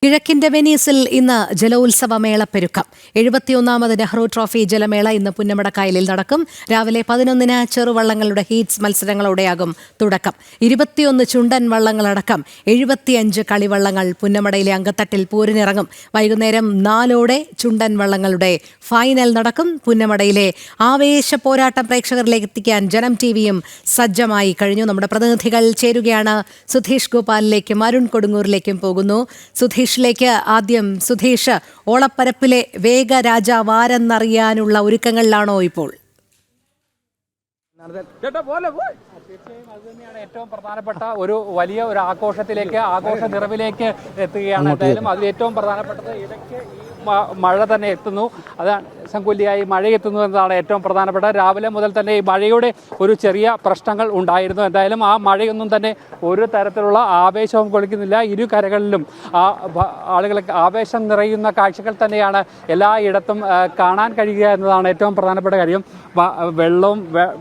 കിഴക്കിന്റെ വെനീസിൽ ഇന്ന് ജലോത്സവമേളപ്പെരുക്കം. 71ാമത് നെഹ്റു ട്രോഫി ജലമേള ഇന്ന് പുന്നമടക്കായലിൽ നടക്കും. രാവിലെ 11-ന് ചെറുവള്ളങ്ങളുടെ ഹീറ്റ്സ് മത്സരങ്ങളോടെയാകും തുടക്കം. 21 ചുണ്ടൻ വള്ളങ്ങളടക്കം 75 കളിവള്ളങ്ങൾ പുന്നമടയിലെ അങ്കത്തട്ടിൽ പൂരിനിറങ്ങും. വൈകുന്നേരം 4-ഓടെ ചുണ്ടൻ വള്ളങ്ങളുടെ ഫൈനൽ നടക്കും. പുന്നമടയിലെ ആവേശ പോരാട്ടം പ്രേക്ഷകരിലേക്ക് എത്തിക്കാൻ ജനം ടിവിയും സജ്ജമായി കഴിഞ്ഞു. നമ്മുടെ പ്രതിനിധികൾ ചേരുകയാണ്. സുധീഷ് ഗോപാലിലേക്കും അരുൺ കൊടുങ്ങൂരിലേക്കും പോകുന്നു. സുധീഷിലേക്ക് ആദ്യം. സുധീഷ്, ഓളപ്പരപ്പിലെ വേഗരാജാവ് ആരെന്നറിയാനുള്ള ഒരുക്കങ്ങളിലാണോ ഇപ്പോൾ? തീർച്ചയായും അത് തന്നെയാണ് ഏറ്റവും പ്രധാനപ്പെട്ട ഒരു വലിയ ഒരു ആഘോഷ നിറവിലേക്ക് എത്തുകയാണ്. എന്തായാലും അതിൽ ഏറ്റവും പ്രധാനപ്പെട്ടത് ഇടയ്ക്ക് ഈ മഴ തന്നെ എത്തുന്നു. അതാണ് സംകുല്യായി മഴ എത്തുന്നു എന്നതാണ് ഏറ്റവും പ്രധാനപ്പെട്ട. രാവിലെ മുതൽ തന്നെ ഈ മഴയുടെ ഒരു ചെറിയ പ്രശ്നങ്ങൾ ഉണ്ടായിരുന്നു. എന്തായാലും ആ മഴയൊന്നും തന്നെ ഒരു തരത്തിലുള്ള ആവേശവും കൊള്ളിക്കുന്നില്ല. ഇരു കരകളിലും ആളുകൾക്ക് ആവേശം നിറയുന്ന കാഴ്ചകൾ തന്നെയാണ് എല്ലായിടത്തും കാണാൻ കഴിയുക എന്നതാണ് ഏറ്റവും പ്രധാനപ്പെട്ട കാര്യം. വെള്ളവും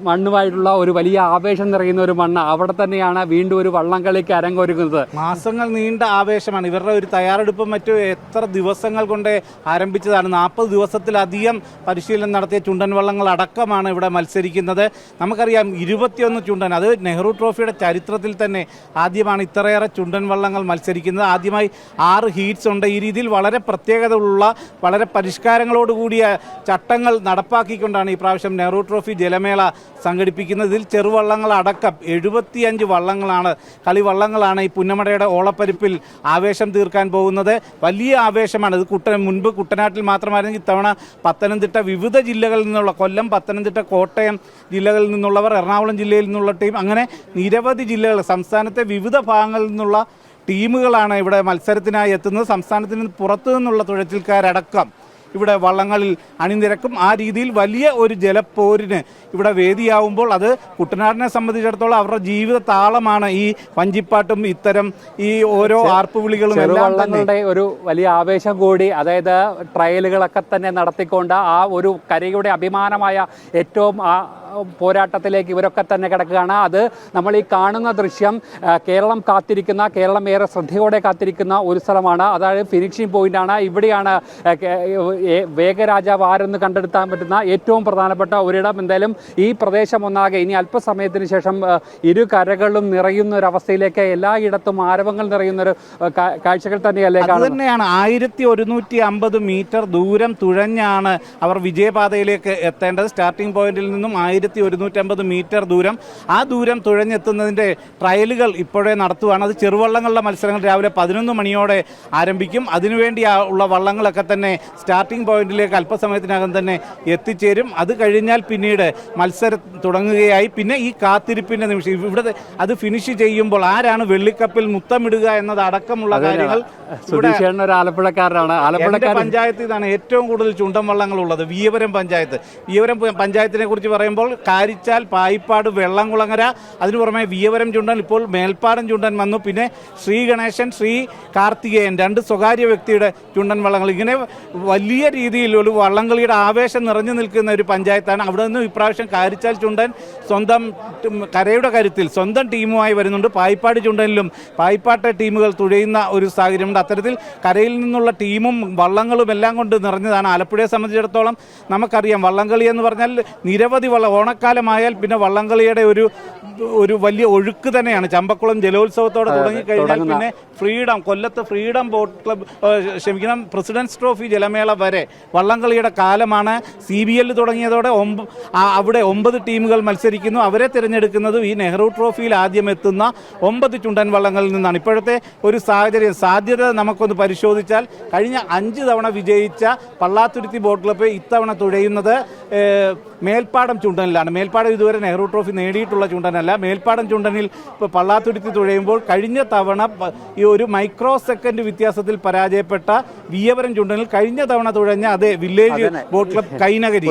മണ്ണുമായിട്ടുള്ള ഒരു വലിയ ആവേശം നിറയുന്ന ഒരു മണ്ണ്, അവിടെ തന്നെയാണ് വീണ്ടും ഒരു വള്ളംകളിക്ക് അരങ്ങൊരുക്കുന്നത്. മാസങ്ങൾ നീണ്ട ആവേശമാണ്. ഇവരുടെ ഒരു തയ്യാറെടുപ്പും മറ്റു എത്ര ദിവസങ്ങൾ കൊണ്ട് ആരംഭിച്ചതാണ്. 40 ദിവസത്തിലധികം പരിശീലനം നടത്തിയ ചുണ്ടൻ വള്ളങ്ങൾ അടക്കമാണ് ഇവിടെ മത്സരിക്കുന്നത്. നമുക്കറിയാം 21 ചുണ്ടൻ, അത് നെഹ്റു ട്രോഫിയുടെ ചരിത്രത്തിൽ തന്നെ ആദ്യമാണ് ഇത്രയേറെ ചുണ്ടൻ വള്ളങ്ങൾ മത്സരിക്കുന്നത്. ആദ്യമായി 6 ഹീറ്റ്സ് ഉണ്ട്. ഈ രീതിയിൽ വളരെ പ്രത്യേകതയുള്ള വളരെ പരിഷ്കാരങ്ങളോടുകൂടിയ ചട്ടങ്ങൾ നടപ്പാക്കിക്കൊണ്ടാണ് ഈ പ്രാവശ്യം നെഹ്റു ട്രോഫി ജലമേള സംഘടിപ്പിക്കുന്നത്. ഇതിൽ ചെറുവള്ളങ്ങൾ അടക്കം 75 വള്ളങ്ങളാണ്, കളിവള്ളങ്ങളാണ് ഈ പുന്നമടയുടെ ഓളപ്പരിപ്പിൽ ആവേശം തീർക്കാൻ പോകുന്നത്. വലിയ ആവേശമാണ്. ഇത് മുൻപ് കുട്ടനാട്ടിൽ മാത്രമായിരുന്നു. ഇത്തവണ പത്തനംതിട്ട, വിവിധ ജില്ലകളിൽ നിന്നുള്ള കൊല്ലം, പത്തനംതിട്ട, കോട്ടയം ജില്ലകളിൽ നിന്നുള്ളവർ, എറണാകുളം ജില്ലയിൽ നിന്നുള്ള ടീം, അങ്ങനെ നിരവധി ജില്ലകൾ, സംസ്ഥാനത്തെ വിവിധ ഭാഗങ്ങളിൽ നിന്നുള്ള ടീമുകളാണ് ഇവിടെ മത്സരത്തിനായി എത്തുന്നത്. സംസ്ഥാനത്തിന് പുറത്തു നിന്നുള്ള തുഴച്ചിൽക്കാരടക്കം ഇവിടെ വള്ളങ്ങളിൽ അണിനിരക്കും. ആ രീതിയിൽ വലിയ ഒരു ജലപ്പോരിന് ഇവിടെ വേദിയാവുമ്പോൾ അത് കുട്ടനാടിനെ സംബന്ധിച്ചിടത്തോളം അവരുടെ ജീവിത താളമാണ് ഈ വഞ്ചിപ്പാട്ടും ഇത്തരം ഈ ഓരോ ആർപ്പുവിളികളും. ചെറുവള്ളങ്ങളുടെ ഒരു വലിയ ആവേശം കൂടി, അതായത് ട്രയലുകളൊക്കെ തന്നെ നടത്തിക്കൊണ്ട് ആ ഒരു കരയുടെ അഭിമാനമായ ഏറ്റവും പോരാട്ടത്തിലേക്ക് ഇവരൊക്കെ തന്നെ കിടക്കുകയാണ്. അത് നമ്മൾ ഈ കാണുന്ന ദൃശ്യം കേരളം ഏറെ ശ്രദ്ധയോടെ കാത്തിരിക്കുന്ന ഒരു സ്ഥലമാണ്. അതായത് ഫിനിഷിംഗ് പോയിന്റാണ്. ഇവിടെയാണ് വേഗരാജാവ് ആരെന്ന് കണ്ടെടുത്താൻ പറ്റുന്ന ഏറ്റവും പ്രധാനപ്പെട്ട ഒരിടം. എന്തായാലും ഈ പ്രദേശം ഒന്നാകെ ഇനി അല്പസമയത്തിന് ശേഷം ഇരു കരകളും നിറയുന്ന ഒരു അവസ്ഥയിലേക്ക്, എല്ലായിടത്തും ആരവങ്ങൾ നിറയുന്ന ഒരു കാഴ്ചകൾ തന്നെയല്ലേ കാണുന്നത്. തന്നെയാണ് 1150 മീറ്റർ ദൂരം തുഴഞ്ഞാണ് അവർ വിജയപാതയിലേക്ക് എത്തേണ്ടത്. സ്റ്റാർട്ടിംഗ് പോയിന്റിൽ നിന്നും 1150 മീറ്റർ ദൂരം. ആ ദൂരം തുഴഞ്ഞെത്തുന്നതിൻ്റെ ട്രയലുകൾ ഇപ്പോഴേ നടത്തുകയാണ്. അത് ചെറുവള്ളങ്ങളുടെ മത്സരങ്ങൾ രാവിലെ 11 മണിയോടെ ആരംഭിക്കും. അതിനുവേണ്ടി ഉള്ള വള്ളങ്ങളൊക്കെ തന്നെ സ്റ്റാർട്ടിംഗ് പോയിന്റിലേക്ക് അല്പസമയത്തിനകം തന്നെ എത്തിച്ചേരും. അത് കഴിഞ്ഞാൽ പിന്നീട് മത്സരം തുടങ്ങുകയായി. പിന്നെ ഈ കാത്തിരിപ്പിൻ്റെ നിമിഷം, ഇവിടെ അത് ഫിനിഷ് ചെയ്യുമ്പോൾ ആരാണ് വെള്ളിക്കപ്പിൽ മുത്തമിടുക എന്നത് അടക്കമുള്ള കാര്യങ്ങൾ. ആലപ്പുഴക്കാരനാണ്. ആലപ്പുഴ പഞ്ചായത്തിൽ നിന്നാണ് ഏറ്റവും കൂടുതൽ ചുണ്ടൻ വള്ളങ്ങൾ ഉള്ളത്. വിയവരം പഞ്ചായത്ത്. വിയവരം പഞ്ചായത്തിനെ കുറിച്ച് പറയുമ്പോൾ കാരിച്ചാൽ, പായിപ്പാട്, വെള്ളംകുളങ്ങര, അതിനു പുറമെ വിയവരം ചുണ്ടൻ, ഇപ്പോൾ മേൽപ്പാടം ചുണ്ടൻ വന്നു. പിന്നെ ശ്രീ ഗണേശൻ, ശ്രീ കാർത്തികേയൻ, 2 സ്വകാര്യ വ്യക്തിയുടെ ചുണ്ടൻ വള്ളങ്ങൾ. ഇങ്ങനെ വലിയ രീതിയിൽ ഒരു വള്ളംകളിയുടെ ആവേശം നിറഞ്ഞു നിൽക്കുന്ന ഒരു പഞ്ചായത്താണ്. അവിടെ നിന്നും ഇപ്രാവശ്യം കാരിച്ചാൽ ചുണ്ടൻ സ്വന്തം കരയുടെ കരുത്തിൽ സ്വന്തം ടീമുമായി വരുന്നുണ്ട്. പായിപ്പാട് ചുണ്ടനിലും പായിപ്പാട്ടെ ടീമുകൾ തുഴയുന്ന ഒരു സാഹചര്യമുണ്ട്. അത്തരത്തിൽ കരയിൽ നിന്നുള്ള ടീമും വള്ളങ്ങളും എല്ലാം കൊണ്ട് നിറഞ്ഞതാണ്. ആലപ്പുഴയെ സംബന്ധിച്ചിടത്തോളം നമുക്കറിയാം, വള്ളംകളി എന്ന് പറഞ്ഞാൽ നിരവധി ഓണക്കാലമായാൽ പിന്നെ വള്ളംകളിയുടെ ഒരു വലിയ ഒഴുക്ക് തന്നെയാണ്. ചമ്പക്കുളം ജലോത്സവത്തോടെ തുടങ്ങിക്കഴിഞ്ഞാൽ പിന്നെ കൊല്ലത്ത് freedom boat club, president's trophy ജലമേള വരെ വള്ളംകളിയുടെ കാലമാണ്. CBL തുടങ്ങിയതോടെ അവിടെ 9 ടീമുകൾ മത്സരിക്കുന്നു. അവരെ തിരഞ്ഞെടുക്കുന്നത് ഈ നെഹ്റു ട്രോഫിയിൽ ആദ്യം എത്തുന്ന 9 ചുണ്ടൻ വള്ളങ്ങളിൽ നിന്നാണ്. ഇപ്പോഴത്തെ ഒരു സാധ്യത നമുക്കൊന്ന് പരിശോധിച്ചാൽ, കഴിഞ്ഞ 5 തവണ വിജയിച്ച പള്ളാത്തുരുത്തി ബോട്ട് ക്ലബ്ബ് ഇത്തവണ തുഴയുന്നത് മേൽപ്പാടം ചുണ്ടനിലാണ്. മേൽപ്പാടം ഇതുവരെ നെഹ്റു ട്രോഫി നേടിയിട്ടുള്ള ചുണ്ടനല്ല. മേൽപ്പാടം ചുണ്ടനിൽ ഇപ്പോൾ പള്ളാത്തുരുത്തി തുഴയുമ്പോൾ കഴിഞ്ഞ തവണ ഈ ഒരു മൈക്രോ സെക്കൻഡ് വ്യത്യാസത്തിൽ പരാജയപ്പെട്ട വിയവരം ചുണ്ടനിൽ കഴിഞ്ഞ തവണ തുഴഞ്ഞ അതേ വില്ലേജ് ബോട്ട് ക്ലബ് കൈനഗരി.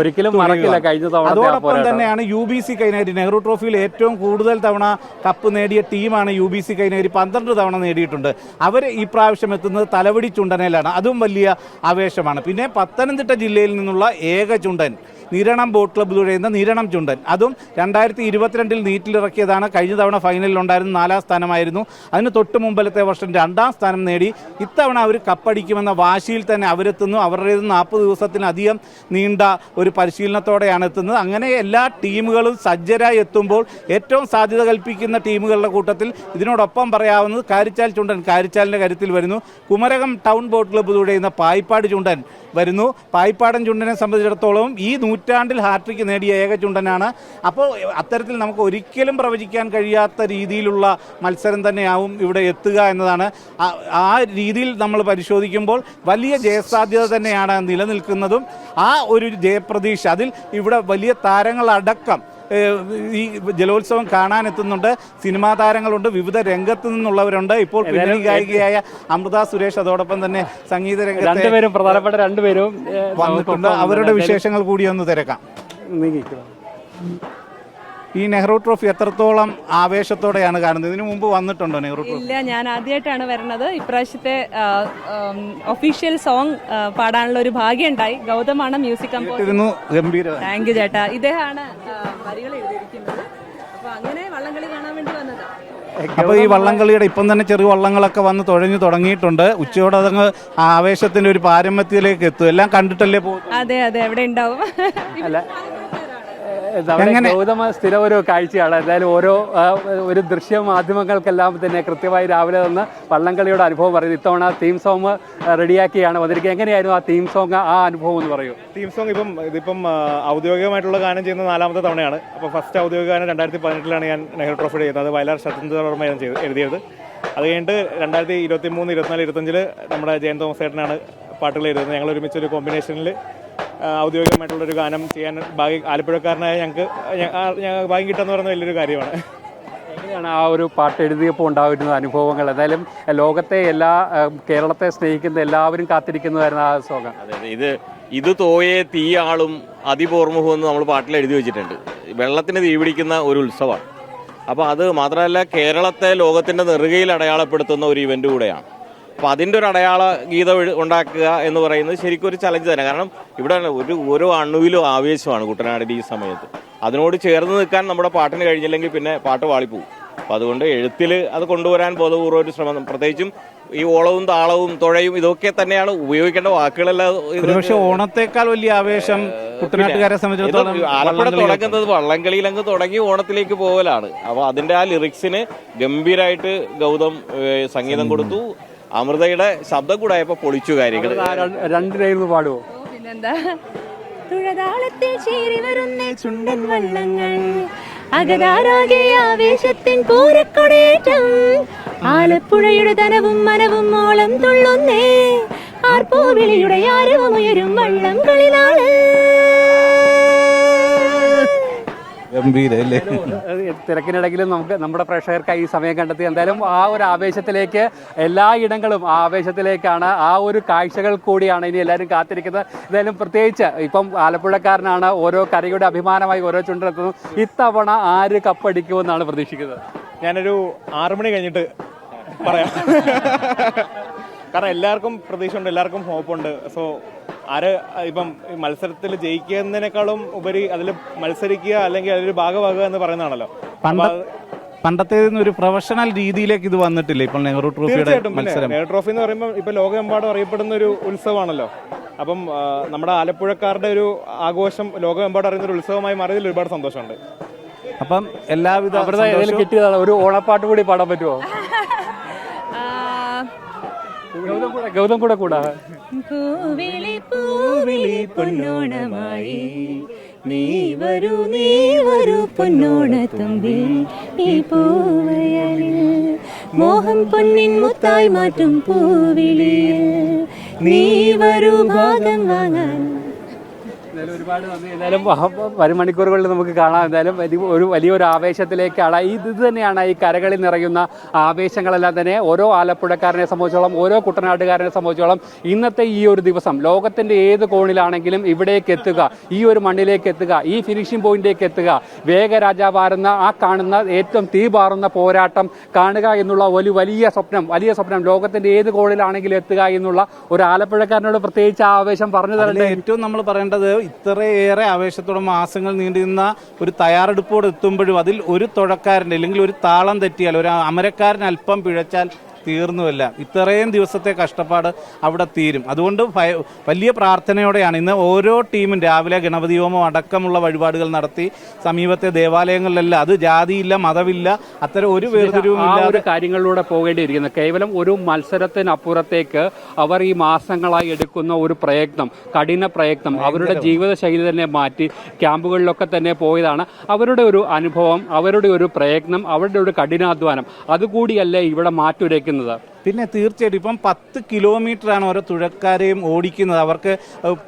അതോടൊപ്പം തന്നെയാണ് UBC കൈനഗരി. നെഹ്റു ട്രോഫിയിൽ ഏറ്റവും കൂടുതൽ തവണ കപ്പ് നേടിയ ടീമാണ് UBC കൈനഗരി. 12 തവണ നേടിയിട്ടുണ്ട്. അവർ ഈ പ്രാവശ്യം എത്തുന്നത് തലവടി ചുണ്ടനയിലാണ്. അതും വലിയ ആവേശമാണ്. പിന്നെ പത്തനംതിട്ട ജില്ലയിൽ നിന്നുള്ള ഏക ചുണ്ടൻ നിരണം ബോട്ട് ക്ലബ്ബ് തുഴയുന്ന നിരണം ചുണ്ടൻ. അതും 2022 നീറ്റിലിറക്കിയതാണ്. കഴിഞ്ഞ തവണ ഫൈനലിലുണ്ടായിരുന്ന 4ാം സ്ഥാനമായിരുന്നു. അതിന് തൊട്ട് മുമ്പിലത്തെ വർഷം 2ാം സ്ഥാനം നേടി. ഇത്തവണ അവർ കപ്പടിക്കുമെന്ന വാശിയിൽ തന്നെ അവരെത്തുന്നു. അവരുടേത് 40 ദിവസത്തിലധികം നീണ്ട ഒരു പരിശീലനത്തോടെയാണ് എത്തുന്നത്. അങ്ങനെ എല്ലാ ടീമുകളും സജ്ജരായി എത്തുമ്പോൾ ഏറ്റവും സാധ്യത കൽപ്പിക്കുന്ന ടീമുകളുടെ കൂട്ടത്തിൽ ഇതിനോടൊപ്പം പറയാവുന്നത് കാരിച്ചാൽ ചുണ്ടൻ കാരിച്ചാലിൻ്റെ കരുത്തിൽ വരുന്നു. കുമരകം ടൗൺ ബോട്ട് ക്ലബ്ബ് തുഴയുന്ന പായിപ്പാട് ചുണ്ടൻ വരുന്നു. പായിപ്പാടൻ ചുണ്ടനെ സംബന്ധിച്ചിടത്തോളം ഈ നൂറ്റാണ്ടിൽ ഹാട്രിക്ക് നേടിയ ഏക ചുണ്ടനാണ്. അപ്പോൾ അത്തരത്തിൽ നമുക്ക് ഒരിക്കലും പ്രവചിക്കാൻ കഴിയാത്ത രീതിയിലുള്ള മത്സരം തന്നെയാവും ഇവിടെ എത്തുക എന്നതാണ്. ആ രീതിയിൽ നമ്മൾ പരിശോധിക്കുമ്പോൾ വലിയ ജയസാധ്യത തന്നെയാണ് നിലനിൽക്കുന്നതും. ആ ഒരു ജയപ്രതീക്ഷ അതിൽ ഇവിടെ വലിയ താരങ്ങളടക്കം ഈ ജലോത്സവം കാണാനെത്തുന്നുണ്ട്. സിനിമാ താരങ്ങളുണ്ട്, വിവിധ രംഗത്ത് നിന്നുള്ളവരുണ്ട്. ഇപ്പോൾ പിന്നണി ഗായികയായ അമൃത സുരേഷ്, അതോടൊപ്പം തന്നെ സംഗീത രംഗത്തെ പ്രധാനപ്പെട്ട രണ്ടുപേരും വന്നിട്ടുണ്ട്. അവരുടെ വിശേഷങ്ങൾ കൂടി ഒന്ന് തിരക്കാം. ഈ നെഹ്റു ട്രോഫി എത്രത്തോളം ആവേശത്തോടെയാണ് കാണുന്നത്? ഇതിനു മുമ്പ് വന്നിട്ടുണ്ടോ നെഹ്റു ട്രോഫി? ഇല്ല, ഞാൻ ആദ്യമായിട്ടാണ് വരുന്നത്. ഇപ്രാവശ്യത്തെ ഒഫീഷ്യൽ സോങ് പാടാനുള്ള ഒരു ഭാഗ്യം ഉണ്ടായി. ഗൗതമാണ് മ്യൂസിക് കമ്പോസർ. താങ്ക് യു ചേട്ടാ. ഇദ്ദേഹമാണ് വരികൾ എഴുതിയിരിക്കുന്നത്. അപ്പൊ അങ്ങനെ വള്ളംകളി കാണാൻ വേണ്ടി വന്നതാണ്. അപ്പോൾ ഈ വള്ളംകളിയുടെ ഇപ്പം തന്നെ ചെറിയ വള്ളങ്ങളൊക്കെ വന്ന് തുഴഞ്ഞു തുടങ്ങിയിട്ടുണ്ട്. ഉച്ചയോടെ അതങ്ങ് ആവേശത്തിന്റെ ഒരു പാരമ്യത്തിലേക്ക് എത്തും. എല്ലാം കണ്ടിട്ടല്ലേ പോകും? അതെ അതെ, എവിടെ ഉണ്ടാവും. ഗൗതമ സ്ഥിരം ഒരു കാഴ്ചയാണ്. എന്തായാലും ഒരു ദൃശ്യ മാധ്യമങ്ങൾക്കെല്ലാം തന്നെ കൃത്യമായി രാവിലെ നിന്ന് വള്ളംകളിയുടെ അനുഭവം പറയുന്നത്. ഇത്തവണ തീം സോങ് റെഡിയാക്കിയാണ് വന്നിരിക്കുന്നത്. എങ്ങനെയായിരുന്നു ആ തീം സോങ്, ആ അനുഭവം എന്ന് പറയൂ? തീം സോങ് ഇതിപ്പം ഔദ്യോഗികമായിട്ടുള്ള ഗാനം ചെയ്യുന്ന 4ാമത്തെ തവണയാണ്. അപ്പോൾ ഫസ്റ്റ് ഔദ്യോഗിക ഗാനം 2018 ഞാൻ നെഹ്റു ട്രോഫി ചെയ്യുന്നത്. വയലാർ ശതീന്ദ്രവർമ്മയാണ് എഴുതിയത്. അത് കഴിഞ്ഞിട്ട് 2023, 24, 25 നമ്മുടെ ജയൻ തോമസ് ചേട്ടനാണ് പാട്ടുകൾ എഴുതുന്നത്. ഞങ്ങൾ ഒരുമിച്ചൊരു കോമ്പിനേഷനിൽ ഔദ്യോഗികമായിട്ടുള്ളൊരു ഗാനം ചെയ്യാൻ ആലപ്പുഴക്കാരനായ ഞങ്ങൾക്ക് ഭാഗ്യം കിട്ടുമെന്ന് പറയുന്നത് വലിയൊരു കാര്യമാണ്. എങ്ങനെയാണ് ആ ഒരു പാട്ട് എഴുതിയപ്പോൾ ഉണ്ടായിരുന്ന അനുഭവങ്ങൾ? എന്തായാലും ലോകത്തെ കേരളത്തെ സ്നേഹിക്കുന്ന എല്ലാവരും കാത്തിരിക്കുന്നതായിരുന്നു ആ സോങ്. അതെ, ഇത് തോയെ തീയാളും അതിപോർമുഖം എന്ന് നമ്മൾ പാട്ടിൽ എഴുതി വെച്ചിട്ടുണ്ട്. വെള്ളത്തിന് തീ പിടിക്കുന്ന ഒരു ഉത്സവമാണ്. അപ്പോൾ അത് മാത്രമല്ല, കേരളത്തെ ലോകത്തിൻ്റെ നെറുകയിൽ അടയാളപ്പെടുത്തുന്ന ഒരു ഇവൻ്റ് കൂടെയാണ്. അപ്പോൾ അതിൻ്റെ ഒരു അടയാള ഗീതം ഉണ്ടാക്കുക എന്ന് പറയുന്നത് ശരിക്കും ഒരു ചലഞ്ച് തന്നെ. കാരണം ഇവിടെ ഓരോ അണുവിലും ആവേശമാണ് കുട്ടനാടിൻ്റെ ഈ സമയത്ത്. അതിനോട് ചേർന്ന് നിൽക്കാൻ നമ്മുടെ പാട്ടിന് കഴിഞ്ഞില്ലെങ്കിൽ പിന്നെ പാട്ട് വാളിപ്പോവും. അപ്പോൾ അതുകൊണ്ട് എഴുത്തിൽ അത് കൊണ്ടുവരാൻ ബോധപൂർവ്വം ഒരു ശ്രമം, പ്രത്യേകിച്ചും ഈ ഓളവും താളവും തുഴയും ഇതൊക്കെ തന്നെയാണ് ഉപയോഗിക്കേണ്ട വാക്കുകളെല്ലാം. പക്ഷേ ഓണത്തേക്കാൾ വലിയ ആവേശം കുട്ടനാട്ടുകാരെ സംബന്ധിച്ചിടത്തോളം ആലപ്പുഴ തുടങ്ങുന്നത് വള്ളംകളിയിൽ അങ്ങ് തുടങ്ങി ഓണത്തിലേക്ക് പോകലാണ്. അപ്പോൾ അതിൻ്റെ ആ ലിറിക്സിന് ഗംഭീരമായിട്ട് ഗൗതം സംഗീതം കൊടുത്തു. അമൃതയുടെ ശബ്ദം കൂടെ ആയപ്പോൾ പൊളിച്ചു കാര്യങ്ങൾ. രണ്ടിനായിരുന്നു പാടുവോ? പിന്നെന്താ. തുഴതാളത്തിൽ ചേരി വരുന്ന ചുണ്ടൻ വള്ളങ്ങൾ, അകതാരാകെ ആവേശത്തിൻ പൂരക്കൊടേറ്റം, ആലപ്പുഴയുടെ ധനവും മനവും ഓളം തുള്ളുന്നേ, ആർപ്പൂവിളിയുടെ ആരവം ഉയരും വള്ളം കളിനാള്. തിരക്കിനിടയിലും നമുക്ക് നമ്മുടെ പ്രേക്ഷകർക്കായി ഈ സമയം കണ്ടെത്തി. എന്തായാലും ആ ഒരു ആവേശത്തിലേക്ക്, എല്ലായിടങ്ങളും ആ ആവേശത്തിലേക്കാണ്, ആ ഒരു കാഴ്ചകൾ കൂടിയാണ് ഇനി എല്ലാവരും കാത്തിരിക്കുന്നത്. എന്തായാലും പ്രത്യേകിച്ച് ഇപ്പം ആലപ്പുഴക്കാരനാണ് ഓരോ കരയുടെ അഭിമാനമായി ഓരോ ചുണ്ടെത്തുന്നു. ഇത്തവണ ആര് കപ്പടിക്കുമെന്നാണ് പ്രതീക്ഷിക്കുന്നത്? ഞാനൊരു 6 മണി കഴിഞ്ഞിട്ട് പറയാം. കാരണം എല്ലാവർക്കും പ്രതീക്ഷയുണ്ട്, എല്ലാവർക്കും ഹോപ്പുണ്ട്. സോ ഇപ്പം മത്സരത്തിൽ ജയിക്കുന്നതിനേക്കാളും ഉപരി അതിൽ മത്സരിക്കുക അല്ലെങ്കിൽ അതിലൊരു ഭാഗമാകുക എന്ന് പറയുന്നതാണല്ലോ. പണ്ടത്തേതിന് ഒരു പ്രൊഫഷണൽ രീതിയിലേക്ക് ഇത് വന്നിട്ടില്ല ഇപ്പോൾ നെഹ്റു ട്രോഫിയുടെ മത്സരം. നെഹ്റു ട്രോഫി എന്ന് പറയുമ്പോൾ ഇപ്പൊ ലോകമെമ്പാടും അറിയപ്പെടുന്ന ഒരു ഉത്സവമാണല്ലോ. അപ്പം നമ്മുടെ ആലപ്പുഴക്കാരുടെ ഒരു ആഘോഷം ലോകമെമ്പാടും അറിയുന്ന ഒരു ഉത്സവമായി മാറിയതിൽ ഒരുപാട് സന്തോഷമുണ്ട്. അപ്പം എല്ലാവിധ കിട്ടിയതാണ്. ഒരു ഓണപ്പാട്ട് കൂടി പാടാൻ പറ്റുമോ? ഗൗതം കൂടെ കൂടാ. പൂവിളി പൂവിളി പൊന്നോണമായി നീ വരൂ പൊന്നോണത്തുമ്പി, ഈ പൂവയലിൽ മോഹം പൊന്നിൻ മുത്തായി മാറ്റും പൂവിളിയിൽ നീ വരൂ ഭാഗം വാങ്ങാൻ. ഒരുപാട് നന്ദി. എന്തായാലും വരും മണിക്കൂറുകളിൽ നമുക്ക് കാണാം. എന്തായാലും വലിയൊരു ആവേശത്തിലേക്കാണ്. ഇത് തന്നെയാണ് ഈ കരകളിൽ നിറയുന്ന ആവേശങ്ങളെല്ലാം തന്നെ ഓരോ ആലപ്പുഴക്കാരനെ സംബന്ധിച്ചോളം, ഓരോ കുട്ടനാട്ടുകാരനെ സംബന്ധിച്ചോളം ഇന്നത്തെ ഈ ഒരു ദിവസം ലോകത്തിൻ്റെ ഏത് കോണിലാണെങ്കിലും ഇവിടേക്ക് എത്തുക, ഈ ഒരു മണ്ണിലേക്ക് എത്തുക, ഈ ഫിനിഷിംഗ് പോയിന്റിലേക്ക് എത്തുക, വേഗരാജാവാറുന്ന ആ കാണുന്ന ഏറ്റവും തീപാറുന്ന പോരാട്ടം കാണുക എന്നുള്ള വലിയ സ്വപ്നം ലോകത്തിൻ്റെ ഏത് കോണിലാണെങ്കിലും എത്തുക എന്നുള്ള ഒരു ആലപ്പുഴക്കാരനോട് പ്രത്യേകിച്ച് ആവേശം പറഞ്ഞു തരേണ്ടത്. ഏറ്റവും നമ്മൾ പറയേണ്ടത് ഇത്രയേറെ ആവേശത്തോടെ മാസങ്ങൾ നീണ്ടുനിന്ന ഒരു തയ്യാറെടുപ്പോടെ എത്തുമ്പോഴും അതിൽ ഒരു തുഴക്കാരൻ്റെ അല്ലെങ്കിൽ ഒരു താളം തെറ്റിയാൽ, ഒരു അമരക്കാരൻ അല്പം പിഴച്ചാൽ തീർന്നുമല്ല. ഇത്രയും ദിവസത്തെ കഷ്ടപ്പാട് അവിടെ തീരും. അതുകൊണ്ട് വലിയ പ്രാർത്ഥനയോടെയാണ് ഇന്ന് ഓരോ ടീമും രാവിലെ ഗണപതി ഹോമം അടക്കമുള്ള വഴിപാടുകൾ നടത്തി സമീപത്തെ ദേവാലയങ്ങളിലെല്ലാം, അത് ജാതിയില്ല മതമില്ല അത്തരം ഒരു വേർതിരിവും ഇല്ലാതെ കാര്യങ്ങളിലൂടെ പോകേണ്ടിയിരിക്കുന്നത്. കേവലം ഒരു മത്സരത്തിനപ്പുറത്തേക്ക് അവർ ഈ മാസങ്ങളായി എടുക്കുന്ന ഒരു പ്രയത്നം, കഠിന പ്രയത്നം, അവരുടെ ജീവിതശൈലി തന്നെ മാറ്റി ക്യാമ്പുകളിലൊക്കെ തന്നെ പോയതാണ്. അവരുടെ ഒരു അനുഭവം, അവരുടെ ഒരു പ്രയത്നം, അവരുടെ ഒരു കഠിനാധ്വാനം അതുകൂടിയല്ലേ ഇവിടെ മാറ്റുരയ്ക്കുന്നത്. പിന്നെ തീർച്ചയായിട്ടും ഇപ്പം 10 കിലോമീറ്ററാണ് ഓരോ തുഴക്കാരെയും ഓടിക്കുന്നത്, അവർക്ക്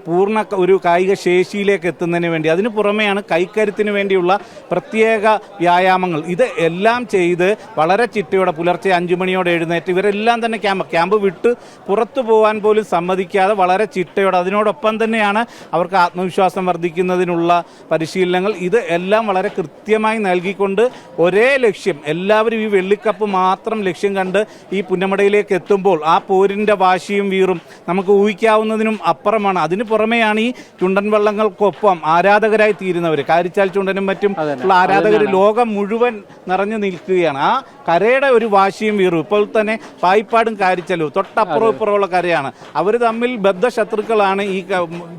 പൂർണ്ണ ഒരു കായിക ശേഷിയിലേക്ക് എത്തുന്നതിന് വേണ്ടി. അതിന് പുറമെയാണ് കൈക്കരുത്തിന് വേണ്ടിയുള്ള പ്രത്യേക വ്യായാമങ്ങൾ. ഇത് എല്ലാം ചെയ്ത് വളരെ ചിട്ടയോടെ പുലർച്ചെ 5 മണിയോടെ എഴുന്നേറ്റ് ഇവരെല്ലാം തന്നെ ക്യാമ്പ് വിട്ട് പുറത്തു പോകാൻ പോലും സമ്മതിക്കാതെ വളരെ ചിട്ടയോടെ, അതിനോടൊപ്പം തന്നെയാണ് അവർക്ക് ആത്മവിശ്വാസം വർദ്ധിക്കുന്നതിനുള്ള പരിശീലനങ്ങൾ. ഇത് എല്ലാം വളരെ കൃത്യമായി നൽകിക്കൊണ്ട് ഒരേ ലക്ഷ്യം, എല്ലാവരും ഈ വെള്ളിക്കപ്പ് മാത്രം ലക്ഷ്യം കണ്ട് ഈ പുന്നമടയിലേക്ക് എത്തുമ്പോൾ ആ പോരിൻ്റെ വാശിയും വീറും നമുക്ക് ഊഹിക്കാവുന്നതിനും അപ്പുറമാണ്. അതിന് പുറമെയാണ് ഈ ചുണ്ടൻ വള്ളങ്ങൾക്കൊപ്പം ആരാധകരായി തീരുന്നവർ. കാരിച്ചാൽ ചുണ്ടനും മറ്റും ഉള്ള ആരാധകർ ലോകം മുഴുവൻ നിറഞ്ഞു നിൽക്കുകയാണ്. ആ കരയുടെ ഒരു വാശിയും വീറും. ഇപ്പോൾ തന്നെ പായിപ്പാടും കാരിച്ചാലും തൊട്ടപ്പുറം ഇപ്പുറമുള്ള കരയാണ്. അവർ തമ്മിൽ ബദ്ധശത്രുക്കളാണ് ഈ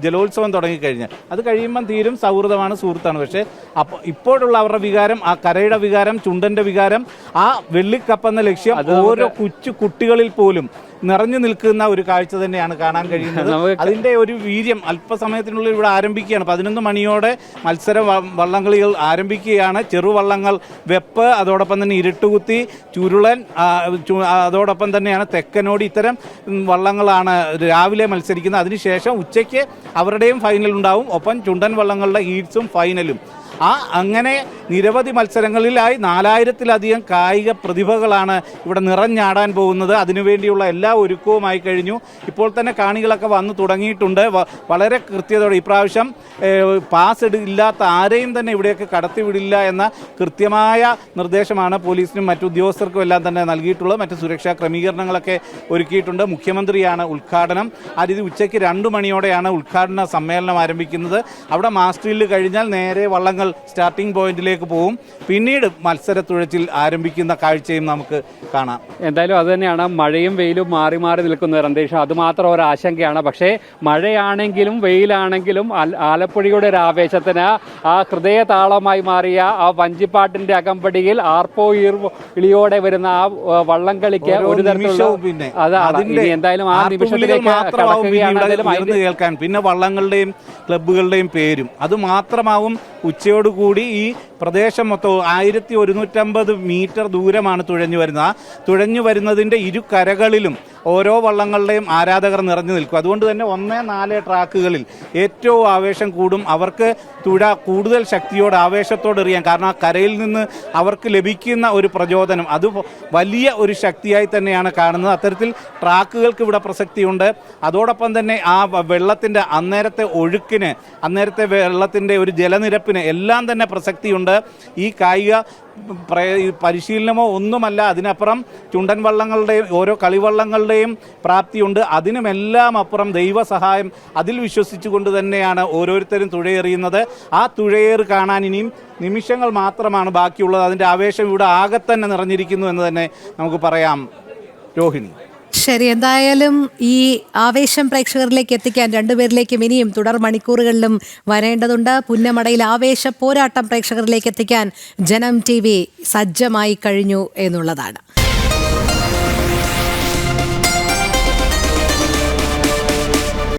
ജലോത്സവം തുടങ്ങിക്കഴിഞ്ഞാൽ. അത് കഴിയുമ്പം തീരും സൗഹൃദമാണ്, സുഹൃത്താണ്. പക്ഷേ ഇപ്പോഴുള്ള അവരുടെ വികാരം, ആ കരയുടെ വികാരം, ചുണ്ടൻ്റെ വികാരം, ആ വെള്ളിക്കപ്പെന്ന ലക്ഷ്യം ഓരോ കുട്ടികളിൽ പോലും നിറഞ്ഞു നിൽക്കുന്ന ഒരു കാഴ്ച തന്നെയാണ് കാണാൻ കഴിയുന്നത്. അതിന്റെ ഒരു വീര്യം അല്പസമയത്തിനുള്ളിൽ ഇവിടെ ആരംഭിക്കുകയാണ്. 11 മണിയോടെ മത്സര വള്ളംകളികൾ ആരംഭിക്കുകയാണ്. ചെറുവള്ളങ്ങൾ, വെപ്പ്, അതോടൊപ്പം തന്നെ ഇരുട്ടുകുത്തി, ചുരുളൻ, അതോടൊപ്പം തന്നെയാണ് തെക്കനോടി. ഇത്തരം വള്ളങ്ങളാണ് രാവിലെ മത്സരിക്കുന്നത്. അതിനുശേഷം ഉച്ചയ്ക്ക് അവരുടെയും ഫൈനൽ ഉണ്ടാവും. ഒപ്പം ചുണ്ടൻ വള്ളങ്ങളുടെ ഹീറ്റ്സും ഫൈനലും. അങ്ങനെ നിരവധി മത്സരങ്ങളിലായി 4000-ലധികം കായിക പ്രതിഭകളാണ് ഇവിടെ നിറഞ്ഞാടാൻ പോകുന്നത്. അതിനുവേണ്ടിയുള്ള എല്ലാ ഒരുക്കവുമായി കഴിഞ്ഞു. ഇപ്പോൾ തന്നെ കാണികളൊക്കെ വന്നു തുടങ്ങിയിട്ടുണ്ട്. വളരെ കൃത്യതയോടെ ഇപ്രാവശ്യം പാസ് ഇല്ലാത്ത ആരെയും തന്നെ ഇവിടെയൊക്കെ കടത്തിവിടില്ല എന്ന കൃത്യമായ നിർദ്ദേശമാണ് പോലീസിനും മറ്റു ഉദ്യോഗസ്ഥർക്കും എല്ലാം തന്നെ നൽകിയിട്ടുള്ളത്. മറ്റ് സുരക്ഷാ ക്രമീകരണങ്ങളൊക്കെ ഒരുക്കിയിട്ടുണ്ട്. മുഖ്യമന്ത്രിയാണ് ഉദ്ഘാടനം. ആ രീതി ഉച്ചയ്ക്ക് 2 മണിയോടെയാണ് ഉദ്ഘാടന സമ്മേളനം ആരംഭിക്കുന്നത്. അവിടെ മാസ്റ്ററിൽ കഴിഞ്ഞാൽ നേരെ വള്ളങ്ങൾ സ്റ്റാർട്ടിംഗ് പോയിന്റിലേക്ക് പോകും. പിന്നീട് മത്സരത്തുഴച്ചിൽ ആരംഭിക്കുന്ന കാഴ്ചയും നമുക്ക് കാണാം. എന്തായാലും അത് തന്നെയാണ്, മഴയും വെയിലും മാറി മാറി നിൽക്കുന്ന ഒരു അന്തരീക്ഷം. അതുമാത്രം ഒരു ആശങ്കയാണ്. പക്ഷേ മഴയാണെങ്കിലും വെയിലാണെങ്കിലും ആലപ്പുഴയുടെ ഒരു ആവേശത്തിന് ആ ഹൃദയതാളമായി മാറിയ ആ വഞ്ചിപ്പാട്ടിന്റെ അകമ്പടിയിൽ ആർപ്പോ ഇളിയോടെ വരുന്ന ആ വള്ളംകളിക്ക് ഒരു തരത്തിലുള്ള അതാണ്. എന്തായാലും ആ നിമിഷത്തിലേക്ക് കടക്കുകയാണ് കേൾക്കാൻ. പിന്നെ വള്ളങ്ങളുടെയും ക്ലബ്ബുകളുടെയും പേരും അത് മാത്രമാവും ഉച്ചയോടുകൂടി ഈ പ്രദേശം മൊത്തം 1150 മീറ്റർ ദൂരമാണ് തുഴഞ്ഞു വരുന്നത്. ആ തുഴഞ്ഞു വരുന്നതിൻ്റെ ഇരു കരകളിലും ഓരോ വള്ളങ്ങളുടെയും ആരാധകർ നിറഞ്ഞു നിൽക്കും. അതുകൊണ്ട് തന്നെ 1-4 ട്രാക്കുകളിൽ ഏറ്റവും ആവേശം കൂടും. അവർക്ക് തുഴ കൂടുതൽ ശക്തിയോടെ ആവേശത്തോടെ എറിയാൻ, കാരണം ആ കരയിൽ നിന്ന് അവർക്ക് ലഭിക്കുന്ന ഒരു പ്രചോദനം അത് വലിയ ഒരു ശക്തിയായി തന്നെയാണ് കാണുന്നത്. അത്തരത്തിൽ ട്രാക്കുകൾക്ക് ഇവിടെ പ്രസക്തിയുണ്ട്. അതോടൊപ്പം തന്നെ ആ വെള്ളത്തിൻ്റെ അന്നേരത്തെ ഒഴുക്കിന്, അന്നേരത്തെ വെള്ളത്തിൻ്റെ ഒരു ജലനിരപ്പിന് എല്ലാം തന്നെ പ്രസക്തിയുണ്ട്. ഈ കായിക പരിശീലനമോ ഒന്നുമല്ല, അതിനപ്പുറം ചുണ്ടൻ വള്ളങ്ങളുടെയും ഓരോ കളിവള്ളങ്ങളുടെയും പ്രാപ്തിയുണ്ട്. അതിനുമെല്ലാം അപ്പുറം ദൈവസഹായം, അതിൽ വിശ്വസിച്ചുകൊണ്ട് തന്നെയാണ് ഓരോരുത്തരും തുഴയെറിയുന്നത്. ആ തുഴയേറ് കാണാൻ ഇനിയും നിമിഷങ്ങൾ മാത്രമാണ് ബാക്കിയുള്ളത്. അതിൻ്റെ ആവേശം ഇവിടെ ആകെ തന്നെ നിറഞ്ഞിരിക്കുന്നു എന്ന് തന്നെ നമുക്ക് പറയാം. രോഹിണി, ശരി, എന്തായാലും ഈ ആവേശം പ്രേക്ഷകരിലേക്ക് എത്തിക്കാൻ രണ്ടുപേരിലേക്കും ഇനിയും തുടർ മണിക്കൂറുകളിലും വരേണ്ടതുണ്ട്. പുന്നമടയിൽ ആവേശ പോരാട്ടം പ്രേക്ഷകരിലേക്ക് എത്തിക്കാൻ ജനം TV സജ്ജമായി കഴിഞ്ഞു എന്നുള്ളതാണ്.